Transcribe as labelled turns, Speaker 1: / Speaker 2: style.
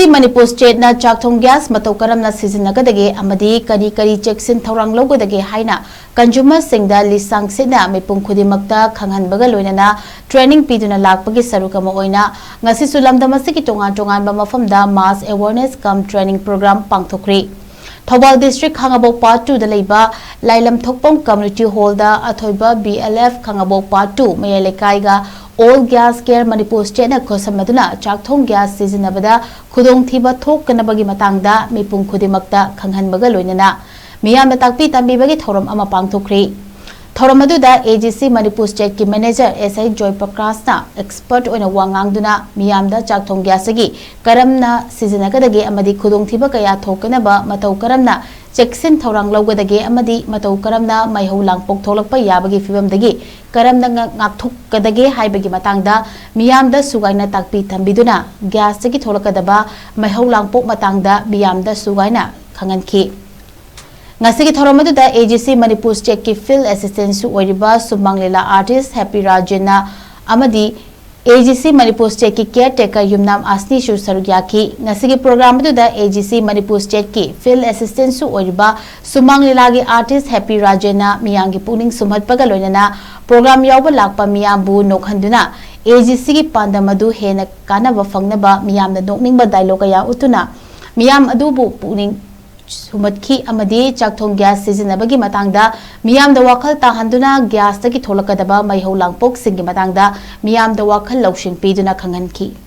Speaker 1: Manipur State na Chakthong gas Matou Karamna Sijinnagadge Amadi Kari Kari Cheksin Thourang LOUGDAGE HAINA consumer SINGDA LISHANG SITNA MIPUNG KHUDINGMAK KHANGHANBAGA LOINA TRANNING PIDUNA LAKPAGI SARUK OINA NGASHI LAMDAM ASIGI TONGANBA MAFAM mass awareness cum training program PANGTHOKKHRE Thobal District Khangabok Part 2 da leiba Lailam Thokpong Community Hall da athoiba BLF Khangabok Part 2 Mayalekai ga All Gas Care Manipur State na khosamaduna Chakthong gas Sijinnagadge khudongthiba thokkanabagi matangda mipung khudingmakta khanghanbaga loinana miyamna takpi tambibagi thorom ama pangthokkhre thorom aduda Agc Manipur State ki manager SI Joy Prakash expert oina wangangduna miyamda Chakthong gas gi Karamna Sijinnagadge Amadi khudongthiba kaya thokkanaba Matou Karamna Cheksin Thourang LOUGDAGE Amadi Matou Karamna maihau langpok tholakpa yabagi fibamdagi Karamna ngakthokkadage haibagi matangda miyamda sugaina takpi thambiduna gas gi tholakadaba maihau langpok matangda miyamda sugaina khanganki ngasigi thoromaduda Agc Manipur State ki field assistant su oiriba Sumanglela artist Happy Rajena Amadi Agc Manipur State ki caretaker Yumnam Asni Shu Sarugyaki ngasigi program aduda Agc Manipur State ki field assistant su oiriba Sumanglela gi artist Happy Rajena miyangi puning sumhatpaga loinana program yawba lakpa miyambu nokhanduna Agc gi pandamadu hena kanaba fangnaba miyamna nokningba dialogue ya utuna miyam adubu puning Sumatki Amadi Chakthong gas Sijinnagadge matangda miyamda wakhal tahanduna gas taki tholakadaba maihau langpok singi matangda miyamda wakhal lausing piduna khanghanki